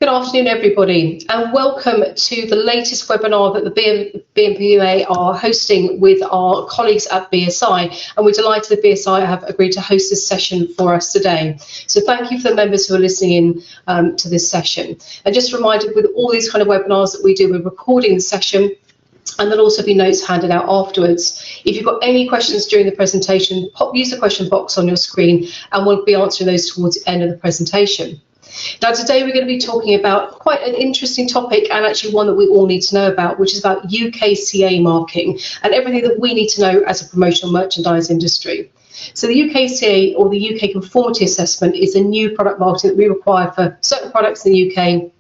Good afternoon, everybody, and welcome to the latest webinar that the BPMA are hosting with our colleagues at BSI. And we're delighted that BSI have agreed to host this session for us today. So thank you for the members who are listening in to this session. And just a reminder, with all these kind of webinars that we do, we're recording the session, and there'll also be notes handed out afterwards. If you've got any questions during the presentation, use the question box on your screen, and we'll be answering those towards the end of the presentation. Now, today we're going to be talking about quite an interesting topic, and actually one that we all need to know about, which is about UKCA marking and everything that we need to know as a promotional merchandise industry. So the UKCA, or the UK Conformity Assessment, is a new product marking that we require for certain products in the UK,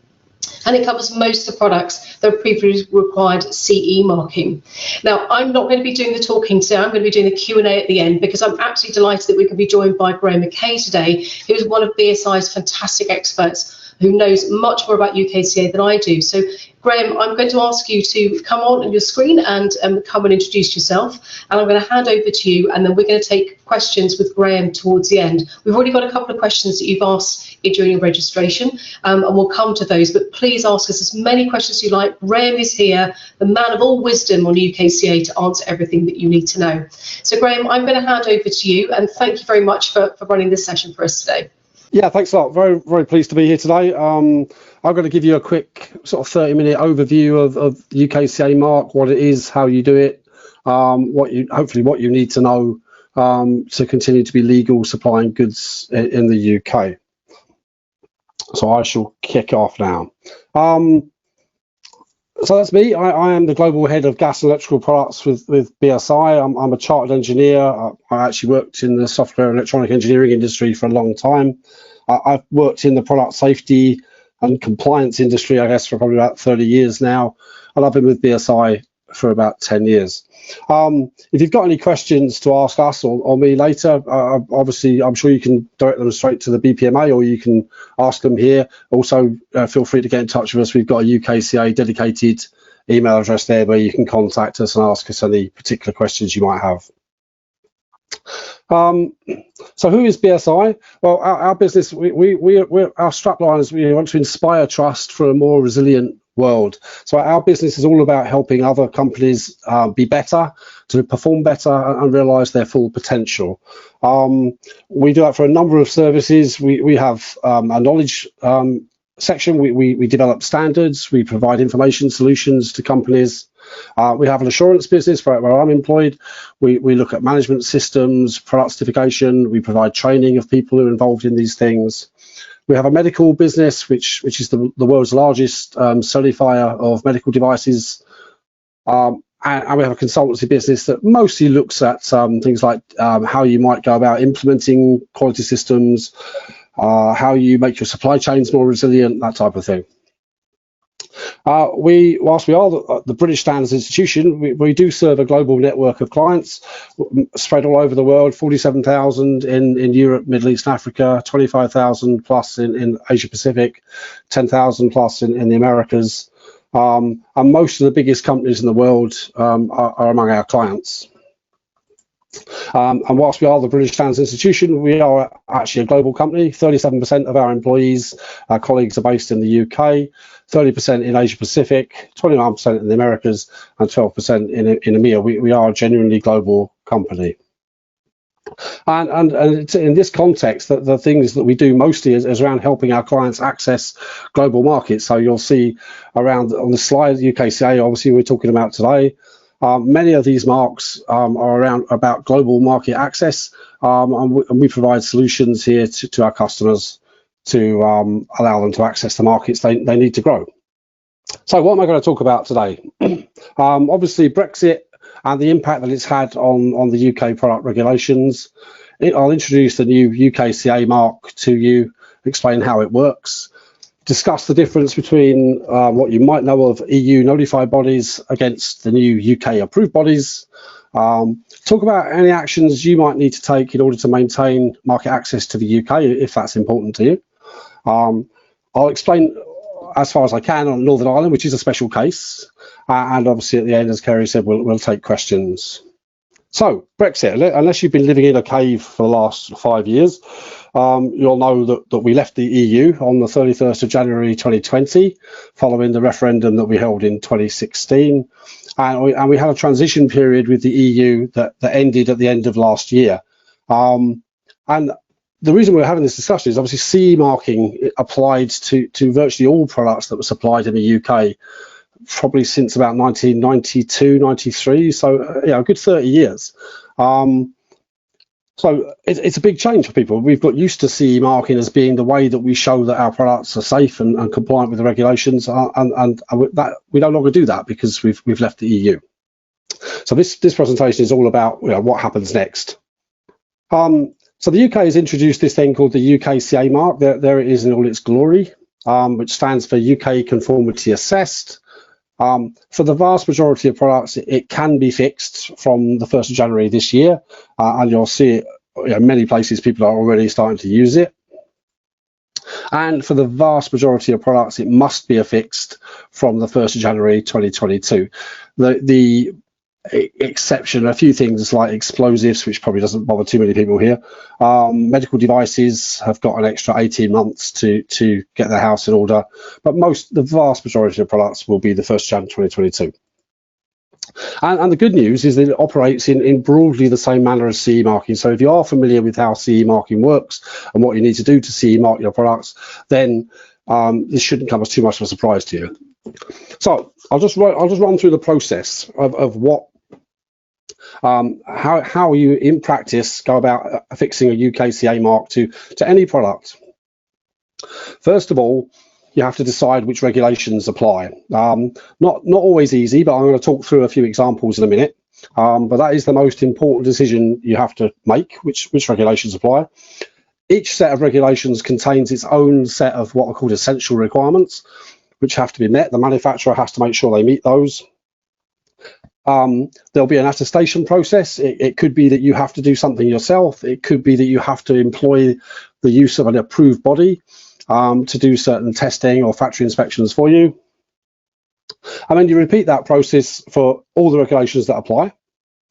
and it covers most of the products that have previously required CE marking. Now, I'm not going to be doing the talking today. I'm going to be doing the Q&A at the end, because I'm absolutely delighted that we can be joined by Graham McKay today, who's one of BSI's fantastic experts who knows much more about UKCA than I do. So, Graham, I'm going to ask you to come on your screen and come and introduce yourself, and I'm going to hand over to you, and then we're going to take questions with Graham towards the end. We've already got a couple of questions that you've asked during your registration, and we'll come to those, but please ask us as many questions as you like. Graham is here, the man of all wisdom on UKCA, to answer everything that you need to know. So, Graham, I'm going to hand over to you, and thank you very much for running this session for us today. Yeah, thanks a lot. Very, very pleased to be here today. I'm going to give you a quick sort of 30-minute overview of the UKCA mark, what it is, how you do it, hopefully what you need to know to continue to be legal supplying goods in the UK. So I shall kick off now. So that's me. I am the global head of gas and electrical products with BSI. I'm a chartered engineer. I actually worked in the software and electronic engineering industry for a long time. I've worked in the product safety and compliance industry, I guess, for probably about 30 years now, and I've been with BSI for about 10 years. If you've got any questions to ask us or me later, obviously I'm sure you can direct them straight to the BPMA, or you can ask them here. Also, feel free to get in touch with us. We've got a UKCA dedicated email address there where you can contact us and ask us any particular questions you might have. So who is BSI? Well, our business, our strapline is we want to inspire trust for a more resilient world. So our business is all about helping other companies be better, to perform better and realize their full potential. We do that for a number of services. We have a knowledge section. We develop standards. We provide information solutions to companies. We have an assurance business where I'm employed. We look at management systems, product certification. We provide training of people who are involved in these things. We have a medical business, which is the world's largest certifier of medical devices. And we have a consultancy business that mostly looks at things like how you might go about implementing quality systems, how you make your supply chains more resilient, that type of thing. Whilst we are the British Standards Institution, we do serve a global network of clients spread all over the world, 47,000 in Europe, Middle East and Africa, 25,000 plus in Asia Pacific, 10,000 plus in the Americas. And most of the biggest companies in the world are among our clients. And whilst we are the British Standards Institution, we are actually a global company. 37% of our employees, our colleagues, are based in the UK, 30% in Asia Pacific, 29% in the Americas, and 12% in EMEA. We are a genuinely global company. And in this context, the things that we do mostly is around helping our clients access global markets. So you'll see around on the slide, UKCA, obviously we're talking about today. Many of these marks are about global market access, and we provide solutions here to our customers to allow them to access the markets they need to grow. So what am I going to talk about today? Obviously Brexit and the impact that it's had on the UK product regulations. I'll introduce the new UKCA mark to you, explain how it works, discuss the difference between what you might know of EU notified bodies against the new UK approved bodies, talk about any actions you might need to take in order to maintain market access to the UK if that's important to you. I'll explain as far as I can on Northern Ireland, which is a special case, and obviously at the end, as Kerry said, we'll take questions. So Brexit, unless you've been living in a cave for the last 5 years, you'll know that we left the EU on the 31st of January 2020, following the referendum that we held in 2016. And we had a transition period with the EU that ended at the end of last year. And the reason we're having this discussion is obviously CE marking applied to virtually all products that were supplied in the UK, probably since about 1992, 93, so a good 30 years. So it's a big change for people. We've got used to CE marking as being the way that we show that our products are safe and compliant with the regulations, and that we no longer do that because we've left the EU. So this presentation is all about what happens next. So the UK has introduced this thing called the UKCA mark. There it is in all its glory, which stands for UK Conformity Assessed. For the vast majority of products, it can be fixed from the 1st of January this year, and you'll see it many places people are already starting to use it. And for the vast majority of products, it must be affixed from the 1st of January 2022. The exception, a few things like explosives, which probably doesn't bother too many people here. Medical devices have got an extra 18 months to get their house in order, but the vast majority of products will be the 1st Jan 2022. And the good news is that it operates in broadly the same manner as CE marking. So if you are familiar with how CE marking works and what you need to do to CE mark your products, then this shouldn't come as too much of a surprise to you. So I'll just run through the process of what how you in practice go about affixing a UKCA mark to any product. First of all, you have to decide which regulations apply. Not always easy, but I'm going to talk through a few examples in a minute. But that is the most important decision you have to make, which regulations apply. Each set of regulations contains its own set of what are called essential requirements, which have to be met. The manufacturer has to make sure they meet those. There'll be an attestation process. It could be that you have to do something yourself. It could be that you have to employ the use of an approved body to do certain testing or factory inspections for you. And then you repeat that process for all the regulations that apply.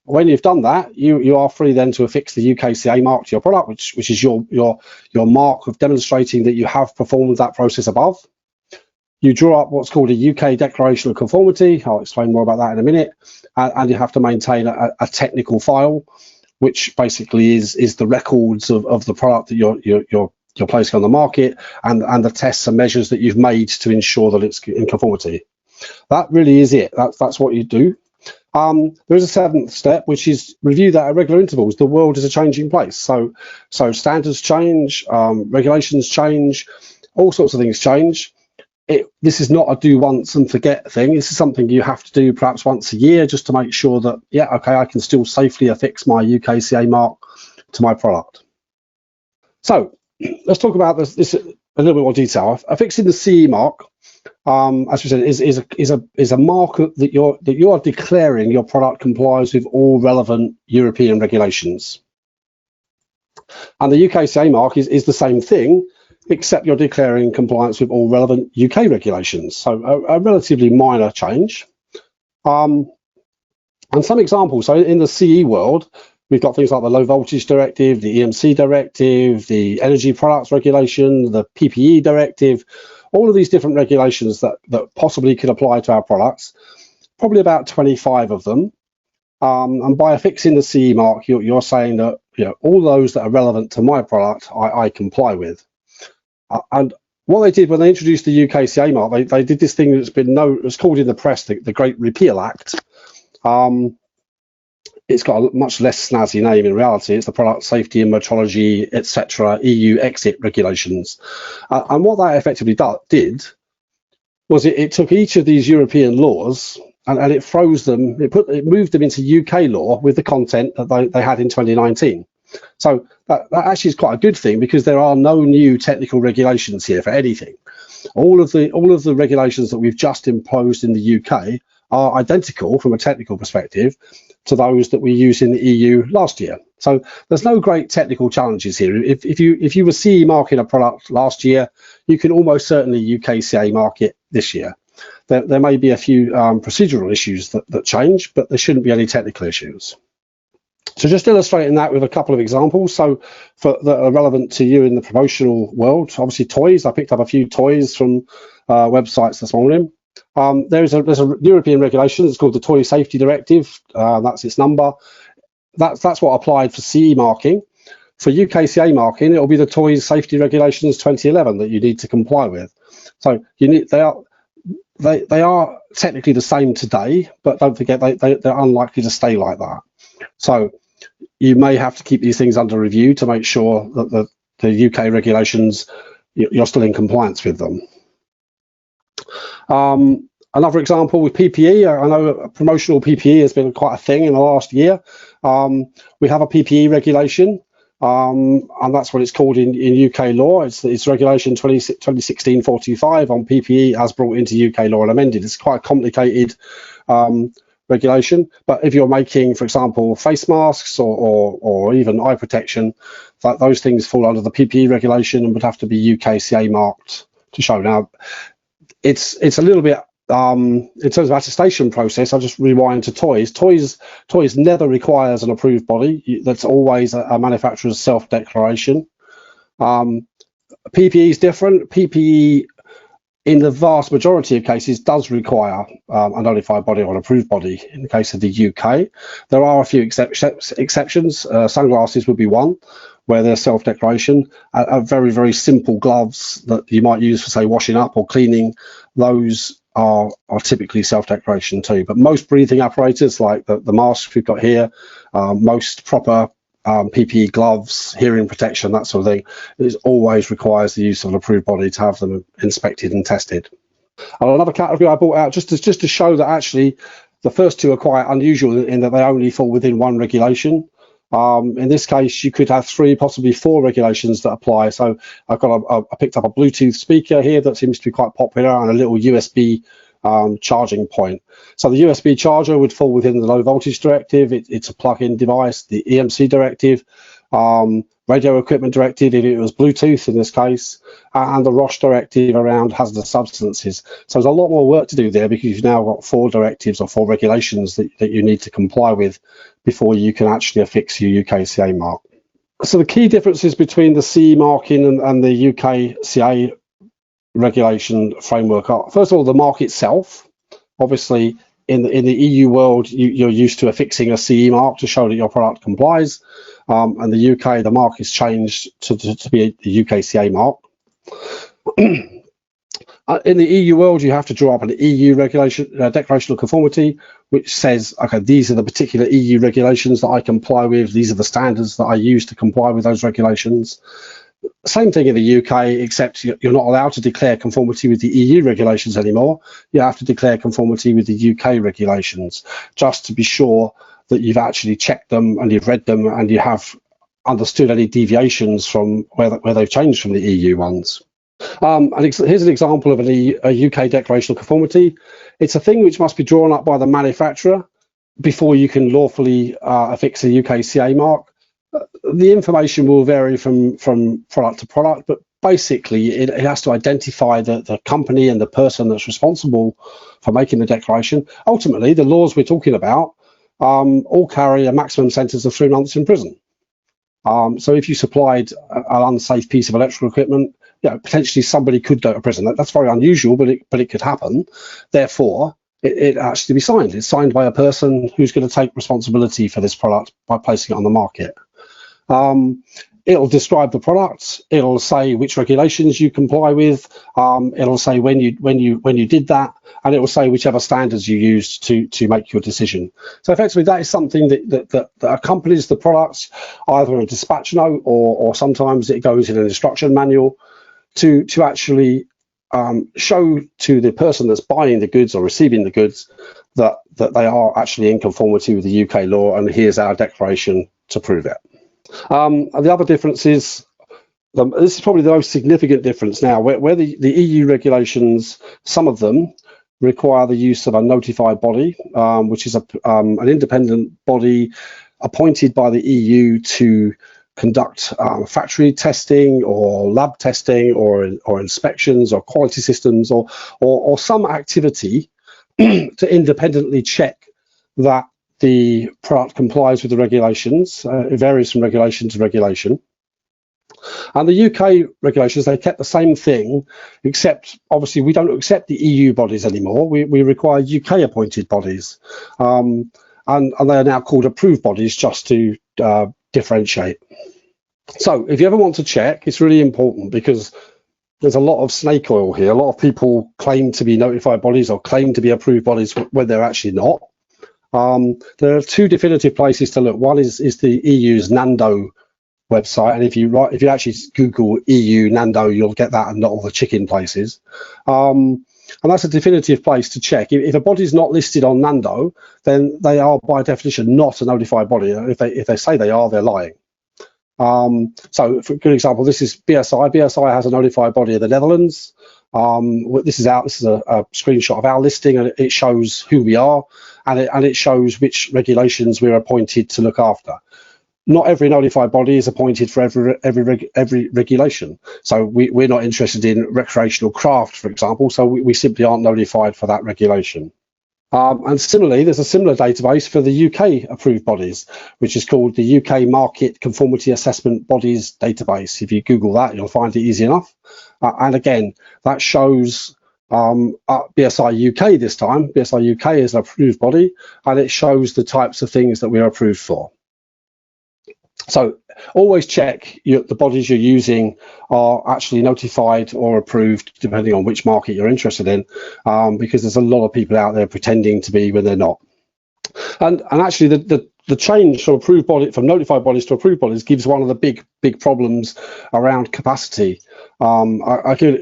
When you've done that, you are free then to affix the UKCA mark to your product, which is your mark of demonstrating that you have performed that process above. You draw up what's called a UK Declaration of Conformity. I'll explain more about that in a minute. And you have to maintain a technical file, which basically is the records of the product that you're placing on the market and the tests and measures that you've made to ensure that it's in conformity. That really is it. That's what you do. There is a seventh step, which is review that at regular intervals. The world is a changing place. So standards change, regulations change, all sorts of things change. This is not a do once and forget thing. This is something you have to do perhaps once a year just to make sure that, yeah, okay, I can still safely affix my UKCA mark to my product. So let's talk about this a little bit more detail. Affixing the CE mark, as we said, is a mark that you are declaring your product complies with all relevant European regulations. And the UKCA mark is the same thing, except you're declaring compliance with all relevant UK regulations. So a relatively minor change. And some examples. So in the CE world, we've got things like the Low Voltage Directive, the EMC Directive, the Energy Products Regulation, the PPE Directive, all of these different regulations that possibly could apply to our products, probably about 25 of them. And by affixing the CE mark, you're saying that all those that are relevant to my product, I comply with. And what they did when they introduced the UKCA mark, they did this thing that's been it's called in the press the Great Repeal Act. It's got a much less snazzy name in reality. It's the Product Safety and Metrology, etc. EU Exit Regulations. And what that effectively did was it took each of these European laws and it froze them. It moved them into UK law with the content that they had in 2019. So that actually is quite a good thing because there are no new technical regulations here for anything. All of the regulations that we've just imposed in the UK are identical from a technical perspective to those that we used in the EU last year. So there's no great technical challenges here. If you were CE marking a product last year, you can almost certainly UKCA mark it this year. There may be a few procedural issues that change, but there shouldn't be any technical issues. So just illustrating that with a couple of examples, so that are relevant to you in the promotional world. Obviously, toys. I picked up a few toys from websites this morning. There's a European regulation. It's called the Toy Safety Directive. That's its number. That's what applied for CE marking. For UKCA marking, it will be the Toys Safety Regulations 2011 that you need to comply with. So they are technically the same today, but don't forget they're unlikely to stay like that. So you may have to keep these things under review to make sure that the UK regulations, you're still in compliance with them. Another example with PPE, I know promotional PPE has been quite a thing in the last year. We have a PPE regulation, and that's what it's called in UK law. It's regulation 2016-45 on PPE as brought into UK law and amended. It's quite a complicated regulation, but if you're making, for example, face masks or even eye protection, those things fall under the PPE regulation and would have to be UKCA marked to show. Now, it's a little bit in terms of attestation process. I'll just rewind to toys. Toys never requires an approved body. That's always a manufacturer's self-declaration. PPE is different. PPE, in the vast majority of cases, does require a notified body or an approved body. In the case of the UK, there are a few exceptions. Sunglasses would be one, where there's self-declaration. Very, very simple gloves that you might use for, say, washing up or cleaning, those are typically self-declaration too. But most breathing apparatus, like the masks we've got here, most proper PPE gloves, hearing protection, that sort of thing, it always requires the use of an approved body to have them inspected and tested. And another category I brought out just to show that actually the first two are quite unusual in that they only fall within one regulation. In this case, you could have 3, possibly 4 regulations that apply. So I picked up a Bluetooth speaker here that seems to be quite popular, and a little USB charging point. So the USB charger would fall within the low voltage directive. It's a plug-in device. The EMC directive, radio equipment directive if it was Bluetooth in this case, and the ROSH directive around hazardous substances. So there's a lot more work to do there, because you've now got 4 directives or 4 regulations that you need to comply with before you can actually affix your UKCA mark. So the key differences between the CE marking and the UKCA regulation framework are, first of all, the mark itself. Obviously, in the EU world, you're used to affixing a CE mark to show that your product complies. And the UK, the mark is changed to be the UKCA mark. In the EU world, you have to draw up an EU regulation, declaration of conformity, which says, okay, these are the particular EU regulations that I comply with. These are the standards that I use to comply with those regulations. Same thing in the UK, except you're not allowed to declare conformity with the EU regulations anymore. You have to declare conformity with the UK regulations, just to be sure that you've actually checked them and you've read them and you have understood any deviations from where they've changed from the EU ones. And here's an example of a UK declaration of conformity. It's a thing which must be drawn up by the manufacturer before you can lawfully affix a UKCA mark. The information will vary from product to product, but basically it has to identify the company and the person that's responsible for making the declaration. Ultimately, the laws we're talking about all carry a maximum sentence of 3 months in prison. So if you supplied an unsafe piece of electrical equipment, potentially somebody could go to prison. That's very unusual, but it could happen. Therefore, it has to be signed. It's signed by a person who's going to take responsibility for this product by placing it on the market. It'll describe the product. It'll say which regulations you comply with. It'll say when you did that, and it will say whichever standards you used to make your decision. So effectively, that is something that accompanies the products, either a dispatch note or sometimes it goes in an instruction manual to actually show to the person that's buying the goods or receiving the goods that they are actually in conformity with the UK law, and here's our declaration to prove it. And the other difference is, this is probably the most significant difference now, where the EU regulations, some of them require the use of a notified body, which is an independent body appointed by the EU to conduct factory testing or lab testing or inspections or quality systems or some activity to independently check that the product complies with the regulations. It varies from regulation to regulation. And the UK regulations, they kept the same thing, except obviously we don't accept the EU bodies anymore. We require UK appointed bodies. And they are now called approved bodies, just to differentiate. So if you ever want to check, it's really important, because there's a lot of snake oil here. A lot of people claim to be notified bodies or claim to be approved bodies when they're actually not. There are two definitive places to look. One is the EU's NANDO website, and if you actually Google EU NANDO, you'll get that and not all the chicken places. And that's a definitive place to check. If a body is not listed on NANDO, then they are by definition not a notified body. If they say they are, they're lying. So for a good example, this is BSI. BSI has a notified body of the Netherlands. This is a screenshot of our listing, and it shows who we are, and it shows which regulations we're appointed to look after. Not every notified body is appointed for every regulation. So we're not interested in recreational craft, for example, so we simply aren't notified for that regulation. And similarly, there's a similar database for the UK approved bodies, which is called the UK Market Conformity Assessment Bodies Database. If you Google that, you'll find it easy enough. And again, that shows BSI UK this time. BSI UK is an approved body, and it shows the types of things that we're approved for. So always check the bodies you're using are actually notified or approved, depending on which market you're interested in, because there's a lot of people out there pretending to be when they're not. And actually the change from notified bodies to approved bodies gives one of the big problems around capacity. I give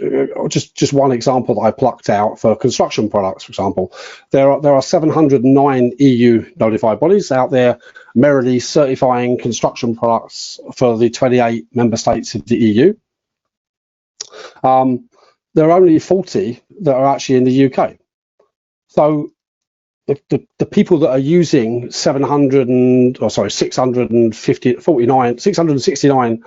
just one example that I plucked out for construction products. For example, there are 709 EU notified bodies out there merrily certifying construction products for the 28 member states of the EU. There are only 40 that are actually in the UK. So the people that are using 669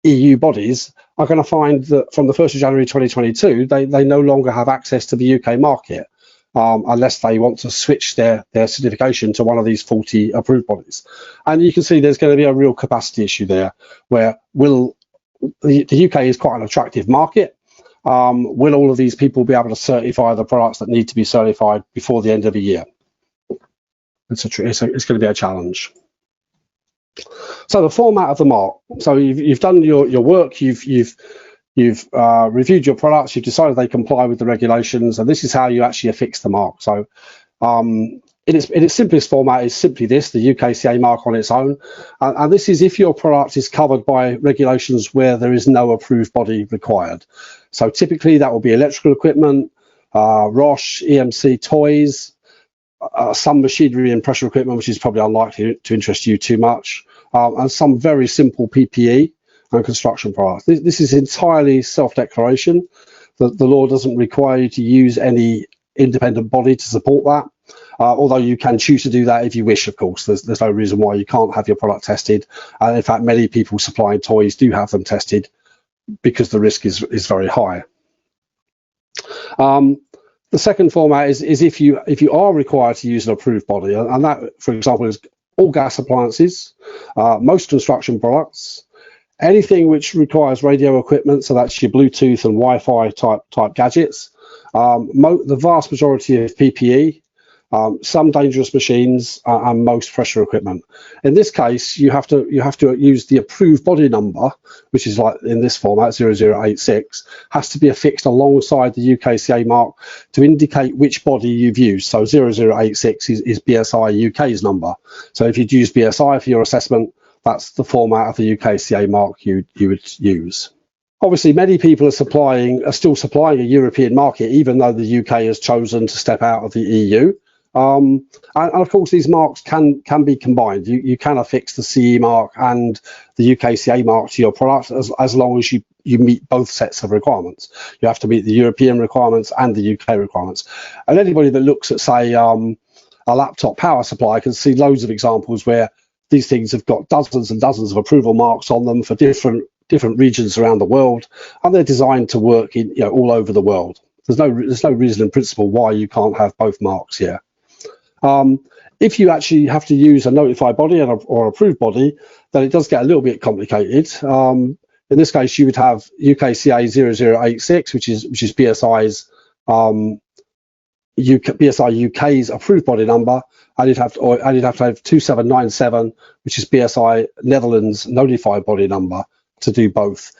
EU bodies are going to find that from the 1st of January 2022, they no longer have access to the UK market unless they want to switch their certification to one of these 40 approved bodies. And you can see there's going to be a real capacity issue there, where the UK is quite an attractive market. Will all of these people be able to certify the products that need to be certified before the end of the year? It's going to be a challenge. So the format of the mark. So you've done your work. You've reviewed your products. You've decided they comply with the regulations, and this is how you actually affix the mark. So in its simplest format is simply this: the UKCA mark on its own, and this is if your product is covered by regulations where there is no approved body required. So typically that will be electrical equipment, ROSH, EMC, toys. Some machinery and pressure equipment, which is probably unlikely to interest you too much, and some very simple PPE and construction products. This is entirely self-declaration. The law doesn't require you to use any independent body to support that, although you can choose to do that if you wish, of course. There's no reason why you can't have your product tested. And in fact, many people supplying toys do have them tested because the risk is very high. The second format is if you are required to use an approved body, and that, for example, is all gas appliances, most construction products, anything which requires radio equipment, so that's your Bluetooth and Wi-Fi type gadgets, the vast majority of PPE, some dangerous machines, and most pressure equipment. In this case, you have to use the approved body number, which is like in this format 0086, has to be affixed alongside the UKCA mark to indicate which body you've used. So 0086 is BSI UK's number. So if you'd use BSI for your assessment, that's the format of the UKCA mark you would use. Obviously, many people are still supplying a European market, even though the UK has chosen to step out of the EU. And of course, these marks can be combined. You can affix the CE mark and the UKCA mark to your product as long as you meet both sets of requirements. You have to meet the European requirements and the UK requirements. And anybody that looks at, say, a laptop power supply can see loads of examples where these things have got dozens and dozens of approval marks on them for different regions around the world, and they're designed to work in all over the world. There's no reason in principle why you can't have both marks here. If you actually have to use a notified body or approved body, then it does get a little bit complicated. In this case, you would have UKCA 0086, which is BSI's BSI UK's approved body number, and you'd have to have 2797, which is BSI Netherlands notified body number, to do both.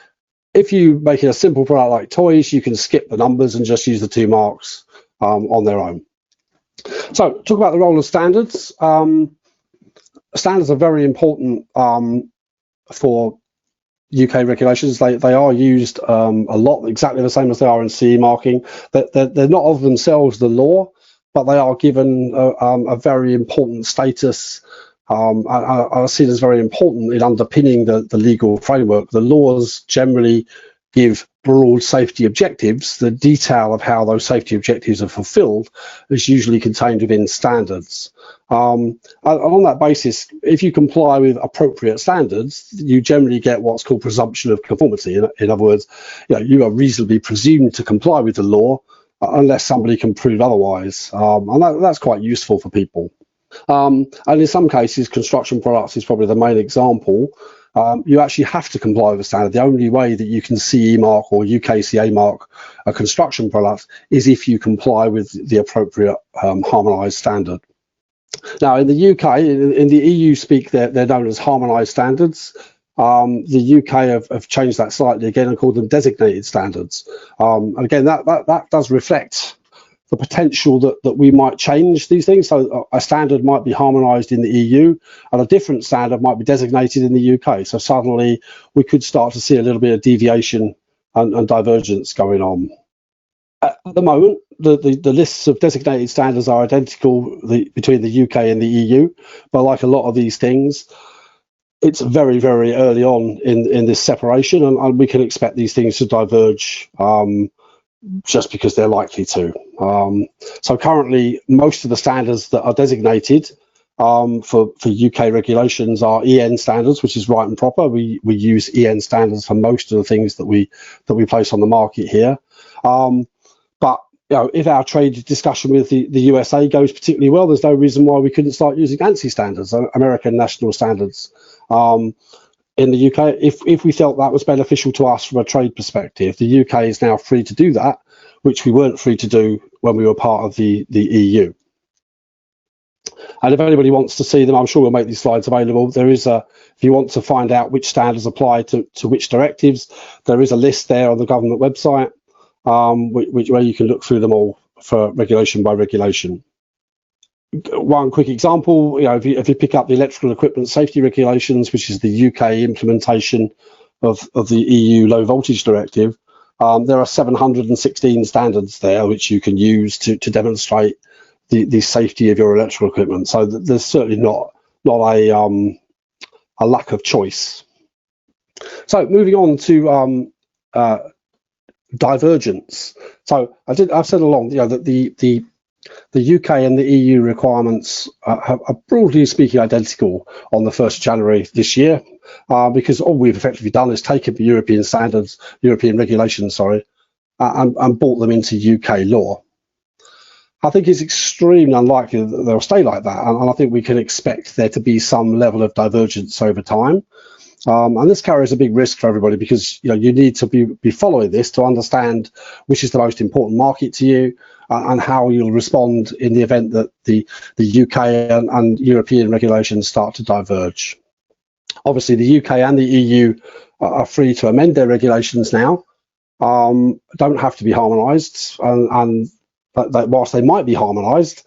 If you make it a simple product like toys, you can skip the numbers and just use the 2 marks on their own. So, talk about the role of standards. Standards are very important for UK regulations. They are used a lot, exactly the same as they are in CE marking. They're not of themselves the law, but they are given a very important status, are seen as very important in underpinning the legal framework. The laws generally give broad safety objectives. The detail of how those safety objectives are fulfilled is usually contained within standards. And on that basis, if you comply with appropriate standards, you generally get what's called presumption of conformity. In other words, you are reasonably presumed to comply with the law unless somebody can prove otherwise. And that's quite useful for people. And in some cases, construction products is probably the main example. You actually have to comply with the standard. The only way that you can CE mark or UKCA mark a construction product is if you comply with the appropriate harmonised standard. Now, in the UK, in the EU speak, they're known as harmonised standards. The UK have changed that slightly again and called them designated standards. And again, that does reflect the potential that we might change these things. So a standard might be harmonised in the EU and a different standard might be designated in the UK. So suddenly we could start to see a little bit of deviation and divergence going on. At the moment, the lists of designated standards are identical between the UK and the EU, but like a lot of these things, it's very, very early on in this separation, and we can expect these things to diverge just because they're likely to. So currently, most of the standards that are designated for UK regulations are EN standards, which is right and proper. We use EN standards for most of the things that we place on the market here. But if our trade discussion with the USA goes particularly well, there's no reason why we couldn't start using ANSI standards, American national standards. In the UK, if we felt that was beneficial to us from a trade perspective. The UK is now free to do that, which we weren't free to do when we were part of the EU. And if anybody wants to see them, I'm sure we'll make these slides available. There is if you want to find out which standards apply to which directives, there is a list there on the government website, where you can look through them all for regulation by regulation. One quick example, if you pick up the electrical equipment safety regulations, which is the UK implementation of the EU low voltage directive, there are 716 standards there which you can use to demonstrate the safety of your electrical equipment. So there's certainly not a lack of choice. So moving on to divergence. So I've said along, that the UK and the EU requirements are broadly speaking identical on the 1st of January this year, because all we've effectively done is taken the European standards, European regulations, and brought them into UK law. I think it's extremely unlikely that they'll stay like that, and I think we can expect there to be some level of divergence over time. And this carries a big risk for everybody, because you need to be following this to understand which is the most important market to you, and how you'll respond in the event that the UK and European regulations start to diverge. Obviously, the UK and the EU are free to amend their regulations now, don't have to be harmonised, and whilst they might be harmonised,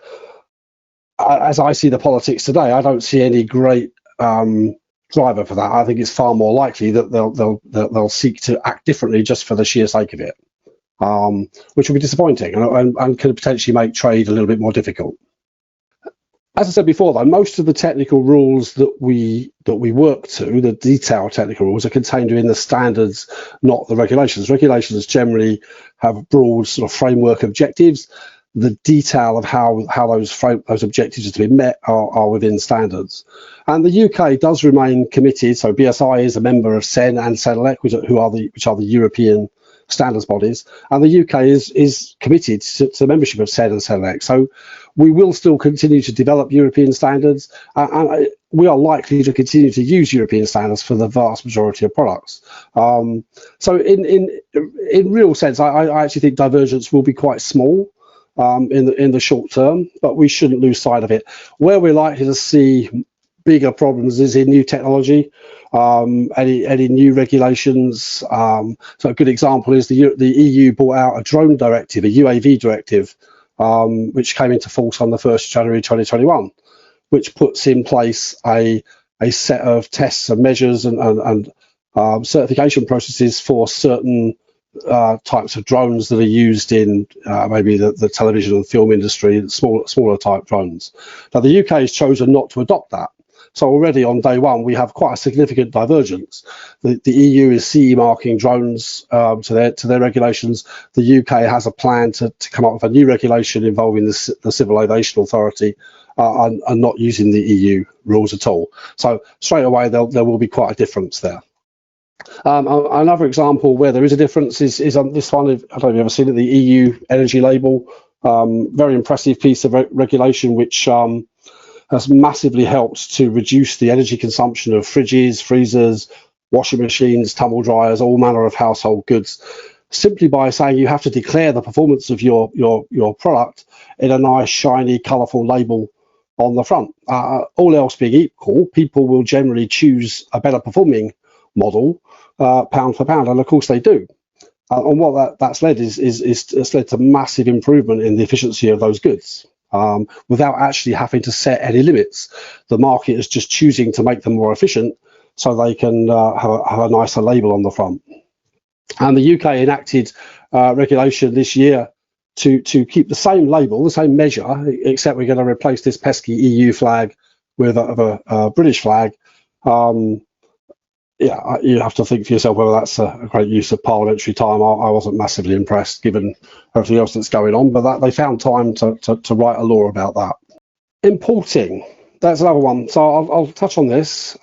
as I see the politics today, I don't see any great driver for that. I think it's far more likely that they'll seek to act differently just for the sheer sake of it, which will be disappointing and could potentially make trade a little bit more difficult. As I said before, though, most of the technical rules that we work to, the detailed technical rules, are contained within the standards, not the regulations. Regulations generally have broad sort of framework objectives. The detail of how those objectives are to be met are within standards. And the UK does remain committed. So BSI is a member of CEN and CENELEC, which are the European standards bodies, and the UK is committed to membership of CEN and CENELEC. So we will still continue to develop European standards, and we are likely to continue to use European standards for the vast majority of products. So in real sense, I actually think divergence will be quite small in the short term, but we shouldn't lose sight of it. Where we're likely to see bigger problems is in new technology, any new regulations. So a good example is the EU brought out a drone directive, a UAV directive, which came into force on the 1st of January 2021, which puts in place a set of tests and measures and certification processes for certain types of drones that are used in maybe the television and film industry, smaller type drones. Now the UK has chosen not to adopt that. So already on day one, we have quite a significant divergence. The EU is CE marking drones to their regulations. The UK has a plan to come up with a new regulation involving the Civil Aviation Authority and not using the EU rules at all. So straight away, there will be quite a difference there. Another example where there is a difference is on this one. I don't know if you've ever seen it, the EU energy label. Very impressive piece of regulation which has massively helped to reduce the energy consumption of fridges, freezers, washing machines, tumble dryers, all manner of household goods, simply by saying you have to declare the performance of your product in a nice, shiny, colourful label on the front. All else being equal, people will generally choose a better performing model pound for pound, and of course they do. And what that's led is it's led to massive improvement in the efficiency of those goods. Without actually having to set any limits. The market is just choosing to make them more efficient so they can have a nicer label on the front. And the UK enacted regulation this year to keep the same label, the same measure, except we're going to replace this pesky EU flag with a British flag. Yeah, you have to think for yourself whether that's a great use of parliamentary time. I wasn't massively impressed given everything else that's going on, but they found time to write a law about that. Importing, that's another one. So I'll touch on this.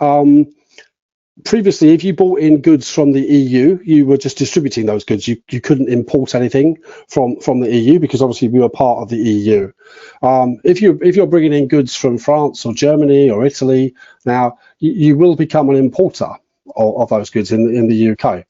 Previously, if you bought in goods from the EU, you were just distributing those goods. You couldn't import anything from the EU because obviously we were part of the EU. If you're bringing in goods from France or Germany or Italy, now you will become an importer of those goods in the UK.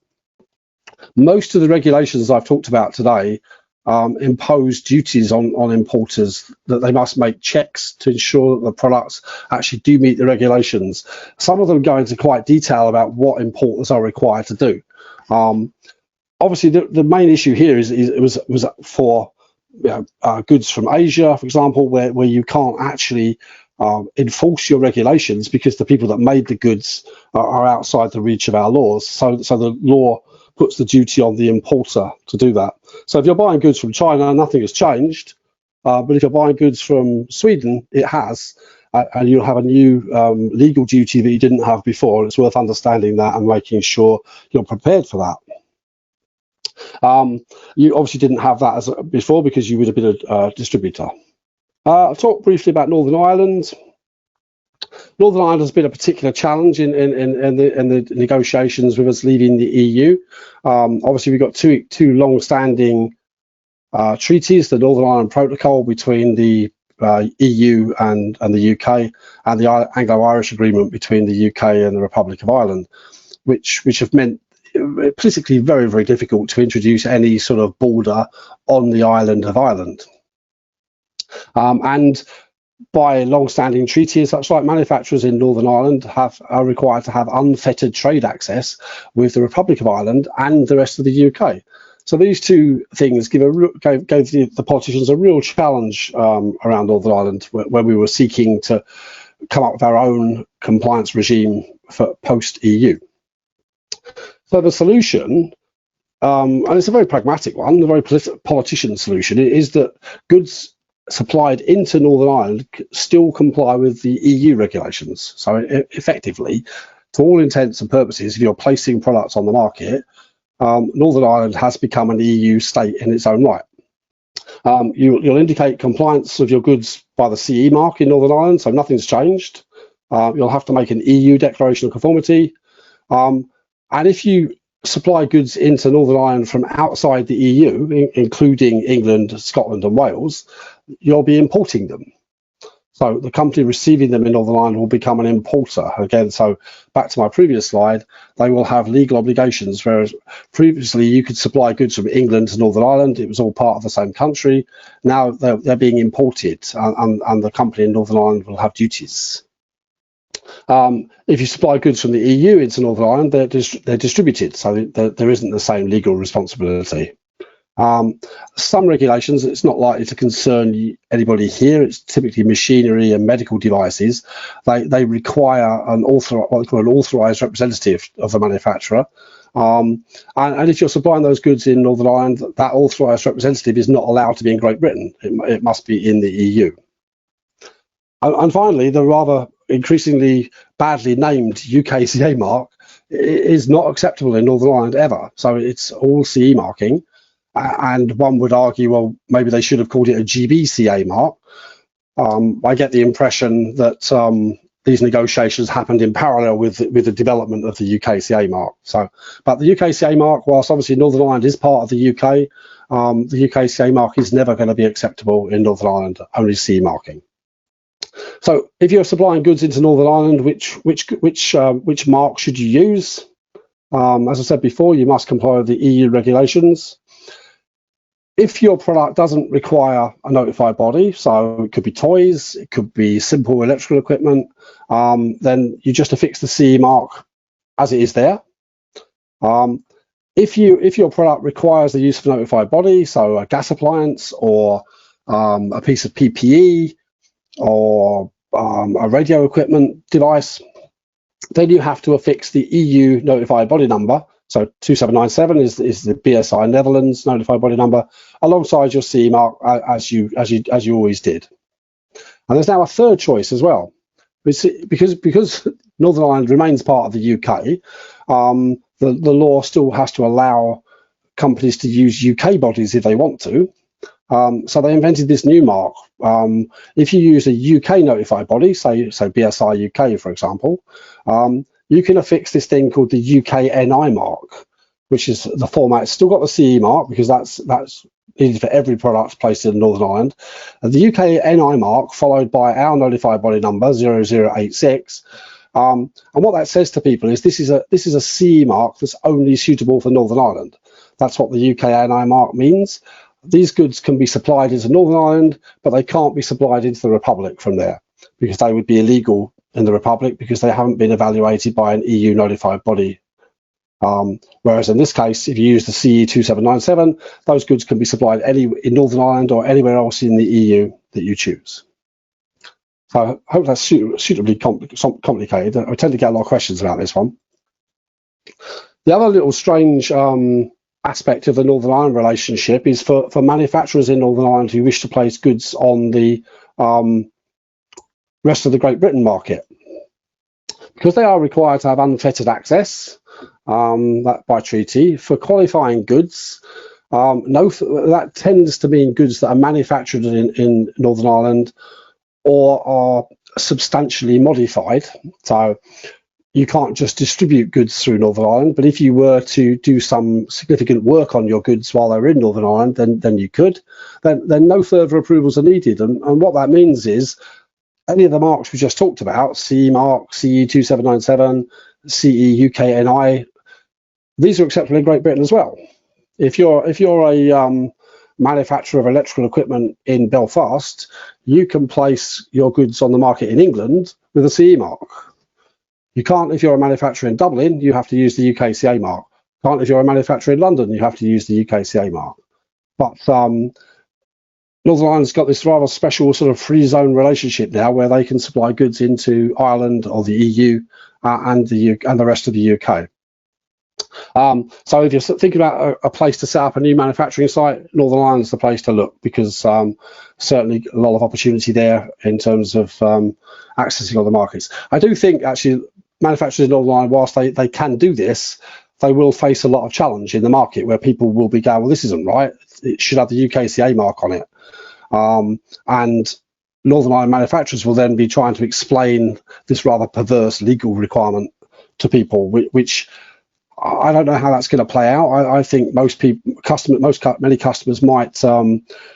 Most of the regulations I've talked about today impose duties on importers that they must make checks to ensure that the products actually do meet the regulations. Some of them go into quite detail about what importers are required to do. Obviously, the main issue here was for goods from Asia, for example, where you can't actually enforce your regulations because the people that made the goods are outside the reach of our laws. So the law puts the duty on the importer to do that. So if you're buying goods from China, nothing has changed. But if you're buying goods from Sweden, it has. And you'll have a new legal duty that you didn't have before. It's worth understanding that and making sure you're prepared for that. You obviously didn't have that before because you would have been a distributor. I'll talk briefly about Northern Ireland. Northern Ireland has been a particular challenge in the negotiations with us leaving the EU. Obviously, we've got two long-standing treaties: the Northern Ireland Protocol between the EU and the UK, and the Anglo-Irish Agreement between the UK and the Republic of Ireland, which have meant politically very, very difficult to introduce any sort of border on the island of Ireland. And by long-standing treaties, such like manufacturers in Northern Ireland are required to have unfettered trade access with the Republic of Ireland and the rest of the UK. So these two things gave the politicians a real challenge around Northern Ireland, where we were seeking to come up with our own compliance regime for post-EU. So the solution, and it's a very pragmatic one, a very politician solution, is that goods supplied into Northern Ireland still comply with the EU regulations. So effectively, to all intents and purposes, if you're placing products on the market, Northern Ireland has become an EU state in its own right. You'll indicate compliance of your goods by the CE mark in Northern Ireland, so nothing's changed. You'll have to make an EU declaration of conformity. And if you supply goods into Northern Ireland from outside the EU, including England, Scotland and Wales, you'll be importing them. So the company receiving them in Northern Ireland will become an importer again. So back to my previous slide, they will have legal obligations, whereas previously you could supply goods from England to Northern Ireland. It was all part of the same country. Now they're being imported, and the company in Northern Ireland will have duties. If you supply goods from the EU into Northern Ireland, they're distributed, so there isn't the same legal responsibility. Some regulations, it's not likely to concern anybody here. It's typically machinery and medical devices. They require what they call an authorised representative of the manufacturer. And if you're supplying those goods in Northern Ireland, that authorised representative is not allowed to be in Great Britain. It must be in the EU. And finally, the rather increasingly badly named UKCA mark is not acceptable in Northern Ireland ever. So it's all CE marking. And one would argue, well, maybe they should have called it a GBCA mark. I get the impression that these negotiations happened in parallel with the development of the UKCA mark. But the UKCA mark, whilst obviously Northern Ireland is part of the UK, the UKCA mark is never going to be acceptable in Northern Ireland, only CE marking. So if you're supplying goods into Northern Ireland, which mark should you use? As I said before, you must comply with the EU regulations. If your product doesn't require a notified body, so it could be toys, it could be simple electrical equipment, then you just affix the CE mark as it is there. If your product requires the use of a notified body, so a gas appliance or a piece of PPE or a radio equipment device, then you have to affix the EU notified body number. So 2797 is the BSI Netherlands notified body number, alongside your CE mark as you always did. And there's now a third choice as well, because Northern Ireland remains part of the UK. The law still has to allow companies to use UK bodies if they want to. So they invented this new mark. If you use a UK notified body, say BSI UK, for example, you can affix this thing called the UKNI mark, which is the format. It's still got the CE mark because that's needed for every product placed in Northern Ireland. The UKNI mark followed by our notified body number 0086. And what that says to people is this is a CE mark that's only suitable for Northern Ireland. That's what the UKNI mark means. These goods can be supplied into Northern Ireland, but they can't be supplied into the Republic from there because they would be illegal in the Republic because they haven't been evaluated by an EU notified body. Whereas in this case, if you use the CE 2797, those goods can be supplied in Northern Ireland or anywhere else in the EU that you choose. So I hope that's suitably complicated. I tend to get a lot of questions about this one. The other little strange aspect of the Northern Ireland relationship is for manufacturers in Northern Ireland who wish to place goods on the rest of the Great Britain market. Because they are required to have unfettered access by treaty for qualifying goods, that tends to mean goods that are manufactured in Northern Ireland or are substantially modified. So you can't just distribute goods through Northern Ireland, but if you were to do some significant work on your goods while they're in Northern Ireland, then you could. Then no further approvals are needed. And what that means is any of the marks we just talked about, CE mark, CE 2797, CE UKNI, these are acceptable in Great Britain as well. If you're a manufacturer of electrical equipment in Belfast, you can place your goods on the market in England with a CE mark. You can't if you're a manufacturer in Dublin, you have to use the UKCA mark. Can't if you're a manufacturer in London, you have to use the UKCA mark. But Northern Ireland's got this rather special sort of free zone relationship now where they can supply goods into Ireland or the EU and the rest of the UK. So if you're thinking about a place to set up a new manufacturing site, Northern Ireland's the place to look because certainly a lot of opportunity there in terms of accessing other markets. I do think actually manufacturers in Northern Ireland, whilst they can do this, they will face a lot of challenge in the market where people will be going, well, this isn't right. It should have the UKCA mark on it. And Northern Ireland manufacturers will then be trying to explain this rather perverse legal requirement to people, which I don't know how that's going to play out. I think many customers might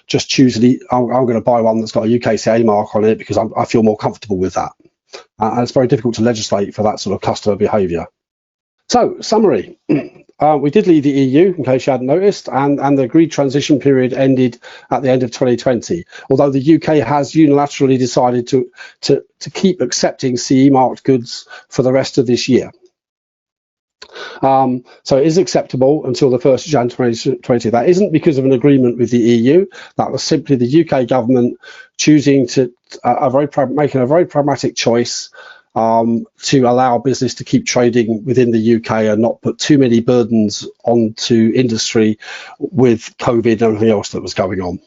just choose I'm going to buy one that's got a UKCA mark on it because I feel more comfortable with that. And it's very difficult to legislate for that sort of customer behaviour. So, summary. We did leave the EU, in case you hadn't noticed, and the agreed transition period ended at the end of 2020. Although the UK has unilaterally decided to keep accepting CE marked goods for the rest of this year. So it is acceptable until the 1st of January 2020. That isn't because of an agreement with the EU. That was simply the UK government choosing to making a very pragmatic choice to allow business to keep trading within the UK and not put too many burdens onto industry with COVID and everything else that was going on.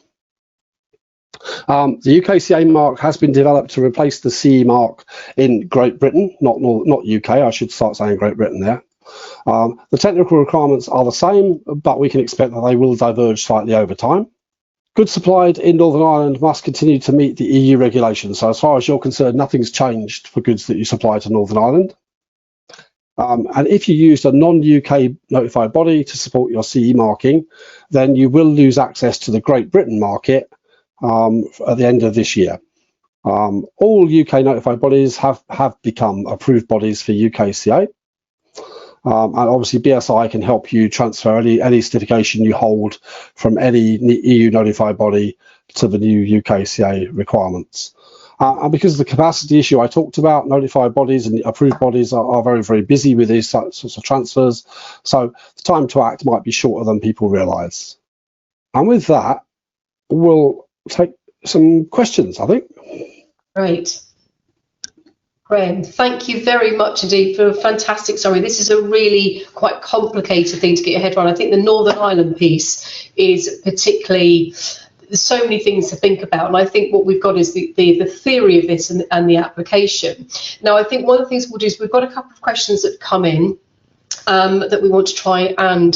The UKCA mark has been developed to replace the CE mark in Great Britain, not UK. I should start saying Great Britain there. The technical requirements are the same, but we can expect that they will diverge slightly over time. Goods supplied in Northern Ireland must continue to meet the EU regulations. So as far as you're concerned, nothing's changed for goods that you supply to Northern Ireland. And if you used a non-UK notified body to support your CE marking, then you will lose access to the Great Britain market at the end of this year. All UK notified bodies have become approved bodies for UKCA. And obviously BSI can help you transfer any certification you hold from any EU notified body to the new UKCA requirements. And because of the capacity issue I talked about, notified bodies and approved bodies are very, very busy with these sorts of transfers. So the time to act might be shorter than people realise. And with that, we'll take some questions, I think. Great. Graham, thank you very much indeed for a fantastic summary. This is a really quite complicated thing to get your head around. I think the Northern Ireland piece is particularly, there's so many things to think about, and I think what we've got is the theory of this and the application. Now, I think one of the things we'll do is we've got a couple of questions that come in that we want to try and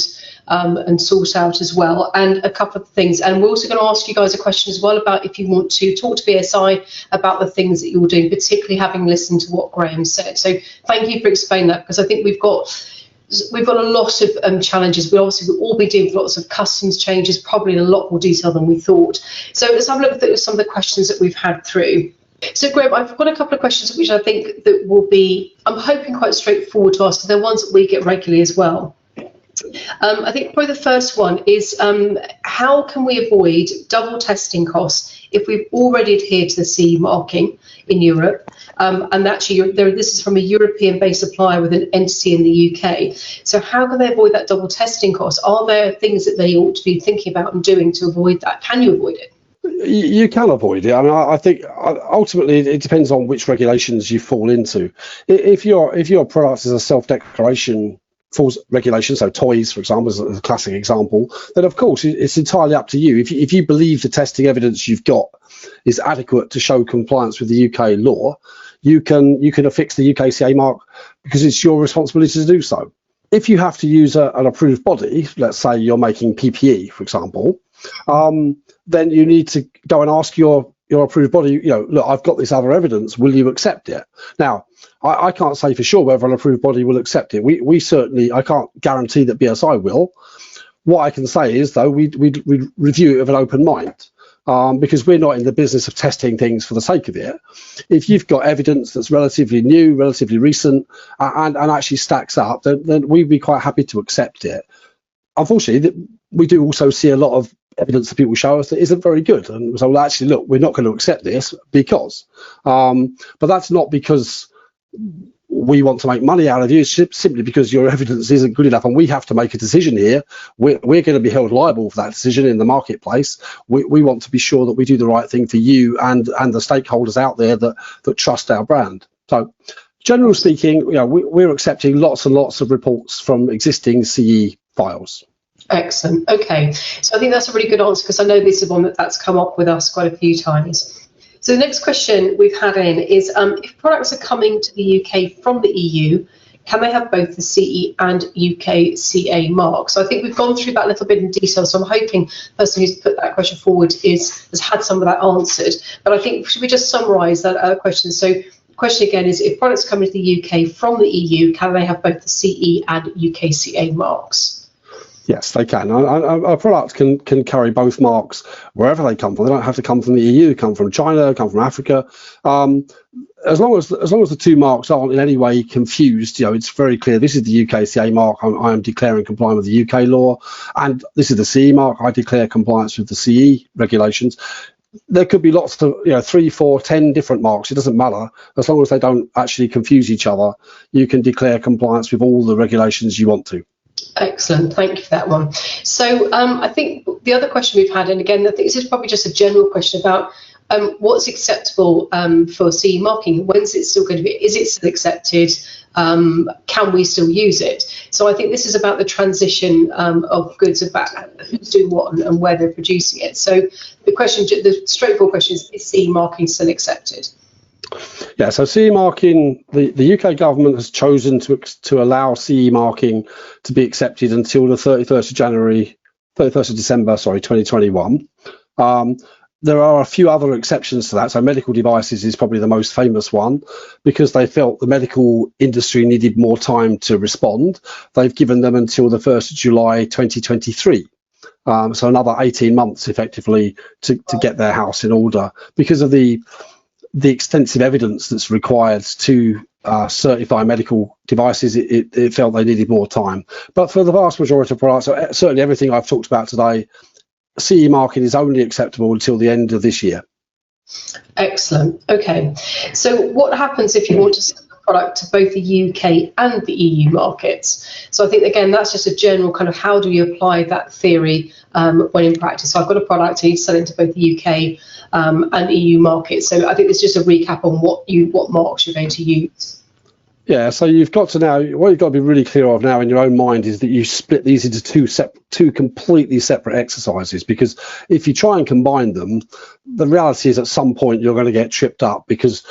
sort out as well, and a couple of things. And we're also going to ask you guys a question as well about if you want to talk to BSI about the things that you're doing, particularly having listened to what Graham said. So thank you for explaining that, because I think we've got a lot of challenges. We'll all be dealing with lots of customs changes, probably in a lot more detail than we thought. So let's have a look at some of the questions that we've had through. So Graham, I've got a couple of questions which I think that will be, I'm hoping, quite straightforward to ask, because they're ones that we get regularly as well. I think probably the first one is how can we avoid double testing costs if we've already adhered to the CE marking in Europe? And actually, this is from a European-based supplier with an entity in the UK. So how can they avoid that double testing cost? Are there things that they ought to be thinking about and doing to avoid that? Can you avoid it? You can avoid it. I mean, I think ultimately it depends on which regulations you fall into. If your product is a self-declaration falls regulation, so toys, for example, is a classic example, then of course it's entirely up to you. If you believe the testing evidence you've got is adequate to show compliance with the UK law, you can affix the UKCA mark because it's your responsibility to do so. If you have to use an approved body, let's say you're making PPE, for example, then you need to go and ask your approved body, look, I've got this other evidence, will you accept it? Now, I can't say for sure whether an approved body will accept it. We certainly, I can't guarantee that BSI will. What I can say is, though, we review it with an open mind, because we're not in the business of testing things for the sake of it. If you've got evidence that's relatively new, relatively recent, and actually stacks up, then we'd be quite happy to accept it. Unfortunately, we do also see a lot of evidence that people show us that isn't very good, and so well, actually, look, we're not going to accept this because, but that's not because we want to make money out of you. It's simply because your evidence isn't good enough, and we have to make a decision here. We're going to be held liable for that decision in the marketplace. We want to be sure that we do the right thing for you and the stakeholders out there that trust our brand. So, generally speaking, we're accepting lots and lots of reports from existing CE files. Excellent. Okay, so I think that's a really good answer, because I know this is one that's come up with us quite a few times. So the next question we've had in is, if products are coming to the UK from the EU, can they have both the CE and UKCA mark? So I think we've gone through that a little bit in detail, so I'm hoping the person who's put that question forward has had some of that answered. But I think, should we just summarise that question? So question again is, if products come into the UK from the EU, can they have both the CE and UKCA marks? Yes, they can. A product can carry both marks wherever they come from. They don't have to come from the EU, come from China, come from Africa. As long as the two marks aren't in any way confused, it's very clear this is the UKCA mark. I am declaring compliance with the UK law, and this is the CE mark. I declare compliance with the CE regulations. There could be lots of 3, 4, 10 different marks. It doesn't matter, as long as they don't actually confuse each other. You can declare compliance with all the regulations you want to. Excellent, thank you for that one. So I think the other question we've had, and again, I think this is probably just a general question about what's acceptable for CE marking. When's it still going to be? Is it still accepted? Can we still use it? So I think this is about the transition of goods, about who's doing what and where they're producing it. So the straightforward question is CE marking still accepted? Yeah, so CE marking, the UK government has chosen to allow CE marking to be accepted until the 31st of December, 2021. There are a few other exceptions to that. So medical devices is probably the most famous one, because they felt the medical industry needed more time to respond. They've given them until the 1st of July 2023. So another 18 months effectively to get their house in order, because of the extensive evidence that's required to certify medical devices. It felt they needed more time. But for the vast majority of products, certainly everything I've talked about today, CE marking is only acceptable until the end of this year. Excellent. Okay. So what happens if you want to sell the product to both the UK and the EU markets? So I think, again, that's just a general kind of how do you apply that theory when in practice. So I've got a product, I need to sell it to both the UK and EU markets. So I think it's just a recap on what marks you're going to use. Yeah, so you've got to now, what you've got to be really clear of now in your own mind is that you split these into two completely separate exercises, because if you try and combine them, the reality is at some point you're going to get tripped up, because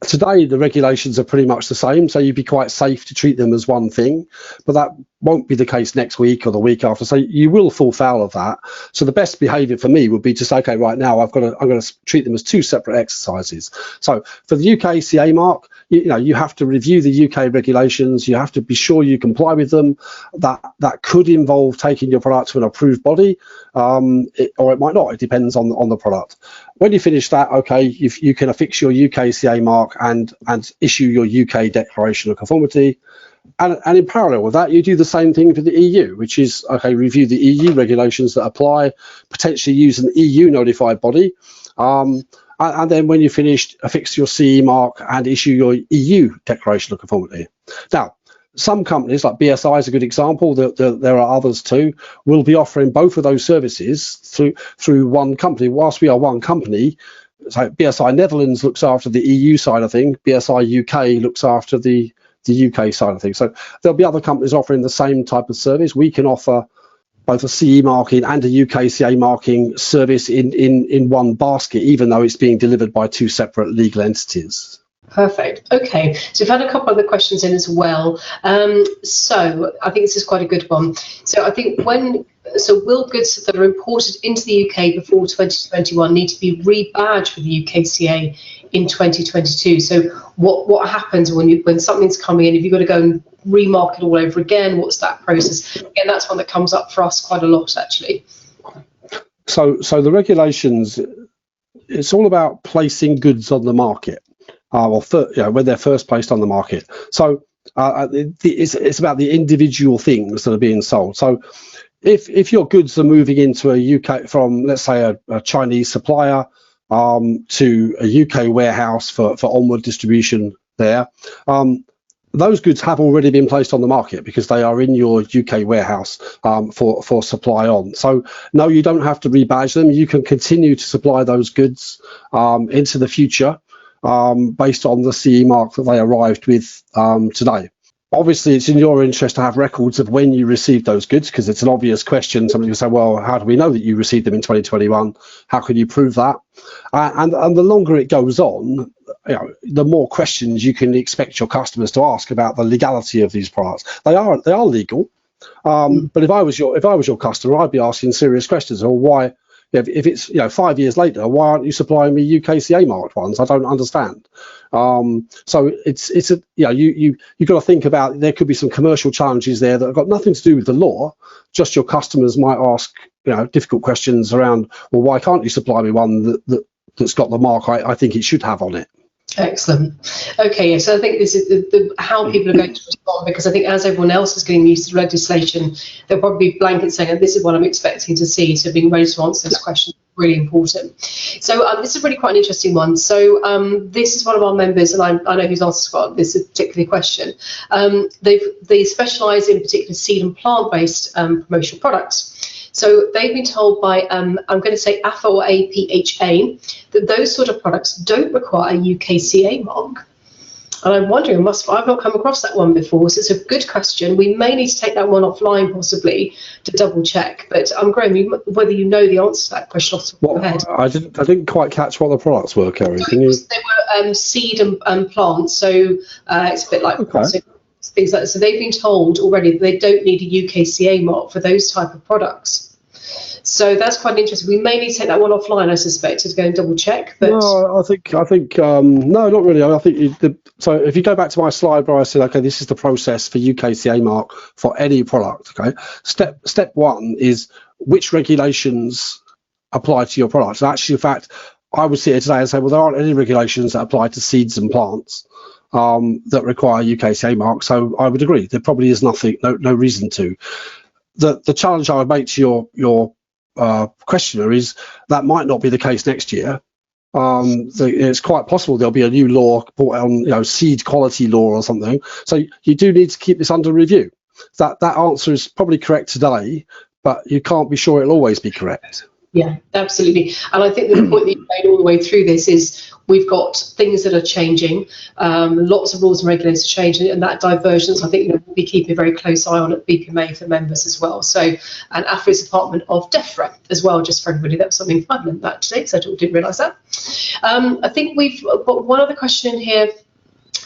today the regulations are pretty much the same, so you'd be quite safe to treat them as one thing, but that won't be the case next week or the week after, so you will fall foul of that. So the best behavior for me would be to say, okay, right now I'm going to treat them as two separate exercises. So for the UKCA mark, you have to review the UK regulations, you have to be sure you comply with them. That could involve taking your product to an approved body, or it might not, it depends on the product. When you finish that, okay, you can affix your UKCA mark and issue your UK declaration of conformity. And in parallel with that, you do the same thing for the EU, which is, okay, review the EU regulations that apply, potentially use an EU notified body. And then when you're finished, affix your CE mark and issue your EU declaration of conformity. Now, some companies, like BSI is a good example, there are others too, will be offering both of those services through one company. Whilst we are one company, so BSI Netherlands looks after the EU side of things, BSI UK looks after the UK side of things. So there'll be other companies offering the same type of service. We can offer both a CE marking and a UKCA marking service in one basket, even though it's being delivered by two separate legal entities. Perfect. Okay, so we've had a couple of other questions in as well. So I think this is quite a good one. So I think will goods that are imported into the UK before 2021 need to be rebadged with the UKCA in 2022? So what happens when something's coming in? Have you got to go and remark it all over again? What's that process? Again, that's one that comes up for us quite a lot, actually. So the regulations, it's all about placing goods on the market. When they're first placed on the market. So it's about the individual things that are being sold. So if your goods are moving into a UK from, let's say, a Chinese supplier to a UK warehouse for onward distribution there, those goods have already been placed on the market because they are in your UK warehouse for supply on. So no, you don't have to rebadge them. You can continue to supply those goods into the future based on the CE mark that they arrived with today. Obviously, it's in your interest to have records of when you received those goods, because it's an obvious question. Somebody will say, well, how do we know that you received them in 2021? How can you prove that? And the longer it goes on, the more questions you can expect your customers to ask about the legality of these products. They are legal, but if I was your customer, I'd be asking serious questions. Or why? If it's 5 years later, why aren't you supplying me UKCA marked ones? I don't understand. So it's a, you know, you've got to think about, there could be some commercial challenges there that have got nothing to do with the law. Just your customers might ask, you know, difficult questions around, well, why can't you supply me one that's got the mark I think it should have on it? Excellent. Okay, so I think this is the how people are going to respond, because I think as everyone else is getting used to legislation, they'll probably be blanket saying, this is what I'm expecting to see. So being ready to answer this question is really important. So this is really quite an interesting one. So this is one of our members, and I know who's asked about this particular question. They specialise in particular seed and plant-based promotional products. So they've been told by, I'm going to say AFA or APHA, that those sort of products don't require a UKCA mark. And I'm wondering, I've not come across that one before, so it's a good question. We may need to take that one offline possibly to double check. But Graham, whether you know the answer to that question off the top of your head. I didn't quite catch what the products were, Kerry. Can you? They were seed and plant, so it's a bit like things like that. So they've been told already that they don't need a UKCA mark for those type of products. So that's quite interesting. We may need to take that one offline, I suspect, to go and double check. But no, I think no, not really. I think so. If you go back to my slide where I said, okay, this is the process for UKCA mark for any product. Okay, step one is which regulations apply to your product. So actually, in fact, I would sit here today and say, well, there aren't any regulations that apply to seeds and plants that require UKCA mark. So I would agree, there probably is nothing, no reason to. The challenge I would make to your questioner is that might not be the case next year. It's quite possible there'll be a new law put on, you know, seed quality law or something. So you do need to keep this under review. That answer is probably correct today, but you can't be sure it'll always be correct. Yeah, absolutely. And I think the point that you made all the way through this is we've got things that are changing, lots of rules and regulations changing, and that divergence, I think, we'll be keeping a very close eye on at BPMA for members as well. So, and AFA is a department of DEFRA as well, just for everybody. That's something I learned that today, because I didn't realise that. I think we've got one other question in here.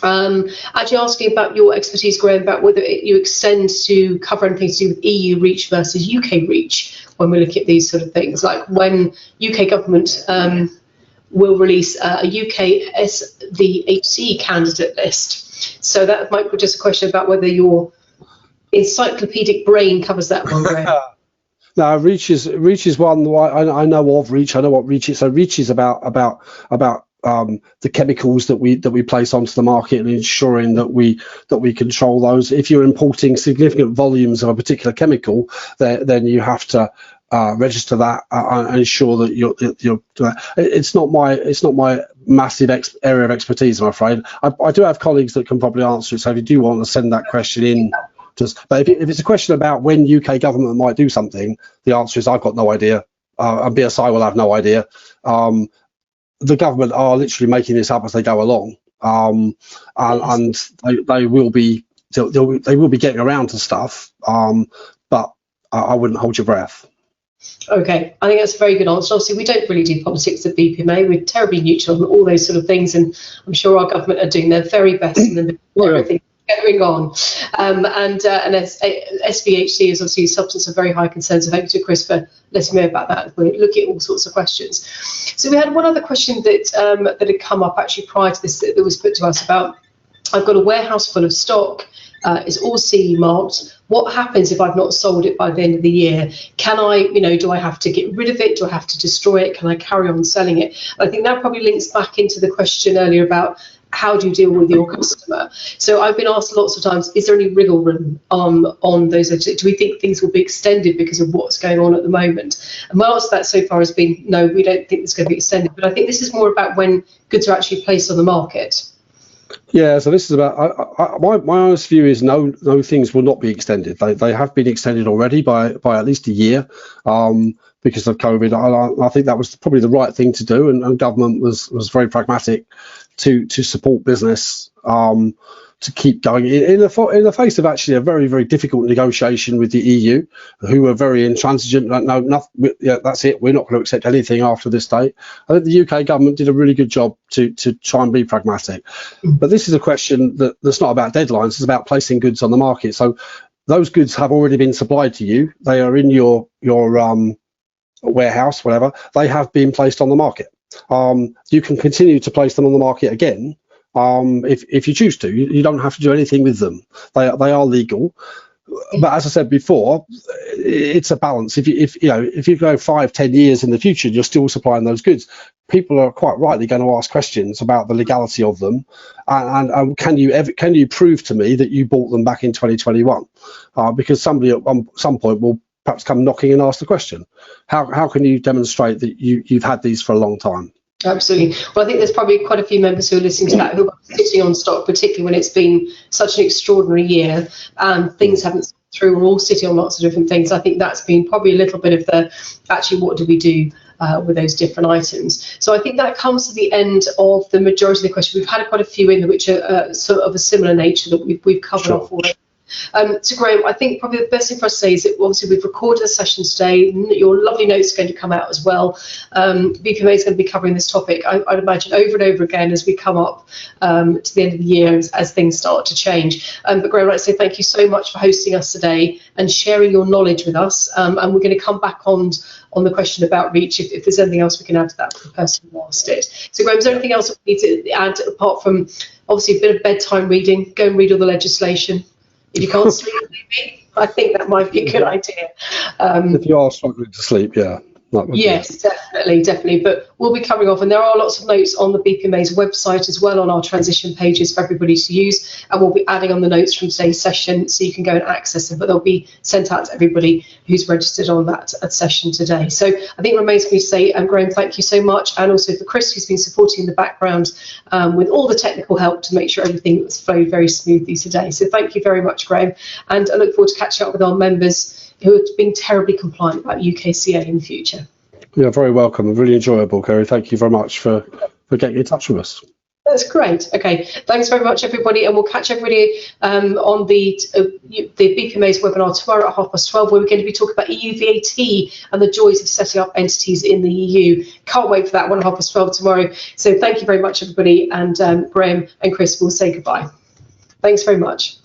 Actually asking about your expertise, Graham, about whether you extend to cover anything to do with EU reach versus UK reach when we look at these sort of things, like when UK government will release a UK SVHC candidate list. So that might be just a question about whether your encyclopedic brain covers that one, Graham. No, reach is one I know of. Reach, I know what reach is. So reach is about the chemicals that we place onto the market and ensuring that we control those. If you're importing significant volumes of a particular chemical, then you have to register that and ensure that you're. It's not my massive area of expertise, I'm afraid. I do have colleagues that can probably answer it. So if you do want to send that question in. But if it's a question about when UK government might do something, the answer is I've got no idea, and BSI will have no idea. The government are literally making this up as they go along, and they will be getting around to stuff, but I wouldn't hold your breath. Okay, I think that's a very good answer. Obviously, we don't really do politics at BPMA. We're terribly neutral on all those sort of things, and I'm sure our government are doing their very best in everything going on. And SVHC is obviously a substance of very high concern. So thank you to Chris for letting me know about that. We're looking at all sorts of questions. So we had one other question that had come up actually prior to this that was put to us about, I've got a warehouse full of stock. It's all CE marked. What happens if I've not sold it by the end of the year? Can I, do I have to get rid of it? Do I have to destroy it? Can I carry on selling it? I think that probably links back into the question earlier about how do you deal with your customer? So I've been asked lots of times, is there any wriggle room on those? Do we think things will be extended because of what's going on at the moment? And my answer to that so far has been, no, we don't think it's going to be extended. But I think this is more about when goods are actually placed on the market. Yeah, so this is about, my honest view is no, things will not be extended. They have been extended already by at least a year because of COVID. I think that was probably the right thing to do, and government was very pragmatic to support business to keep going in the face of actually a very, very difficult negotiation with the EU, who were very intransigent. Yeah, that's it. We're not going to accept anything after this date. I think the UK government did a really good job to try and be pragmatic. But this is a question that's not about deadlines. It's about placing goods on the market. So those goods have already been supplied to you. They are in your warehouse, whatever. They have been placed on the market. You can continue to place them on the market again. if you choose to. You don't have to do anything with them. They are legal. But as I said before, it's a balance. If you go 5-10 years in the future, you're still supplying those goods. People are quite rightly going to ask questions about the legality of them, and can you prove to me that you bought them back in 2021? Because somebody at some point will perhaps come knocking and ask the question. How can you demonstrate that you've had these for a long time? Absolutely. Well, I think there's probably quite a few members who are listening to that who are sitting on stock, particularly when it's been such an extraordinary year and things haven't gone through. We're all sitting on lots of different things. I think that's been probably a little bit of the, actually, what do we do with those different items? So I think that comes to the end of the majority of the questions. We've had quite a few in which are sort of a similar nature that we've covered off already. So Graham, I think probably the best thing for us to say is that obviously we've recorded the session today. Your lovely notes are going to come out as well. BPMA is going to be covering this topic, I'd imagine, over and over again as we come up to the end of the year as things start to change. But Graham, I'd like to say thank you so much for hosting us today and sharing your knowledge with us. And we're going to come back on the question about reach if there's anything else we can add to that for the person who asked it. So Graham, is there anything else we need to add apart from obviously a bit of bedtime reading? Go and read all the legislation. If you can't sleep, maybe, I think that might be a good idea. If you are struggling to sleep, yeah. Yes, definitely. But we'll be covering off, and there are lots of notes on the BPMA's website as well on our transition pages for everybody to use, and we'll be adding on the notes from today's session so you can go and access them, but they'll be sent out to everybody who's registered on that session today. So I think it remains for me to say, Graham, thank you so much, and also for Chris, who's been supporting in the background with all the technical help to make sure everything was flowed very smoothly today. So thank you very much, Graham, and I look forward to catching up with our members who have been terribly compliant about UKCA in the future. You're very welcome and really enjoyable, Kerry. Thank you very much for getting in touch with us. That's great. Okay, thanks very much, everybody, and we'll catch everybody on the BPMA's webinar tomorrow at 12:30, where we're going to be talking about EU VAT and the joys of setting up entities in the EU. Can't wait for that one at 12:30 tomorrow. So thank you very much, everybody, and Graham and Chris will say goodbye. Thanks very much.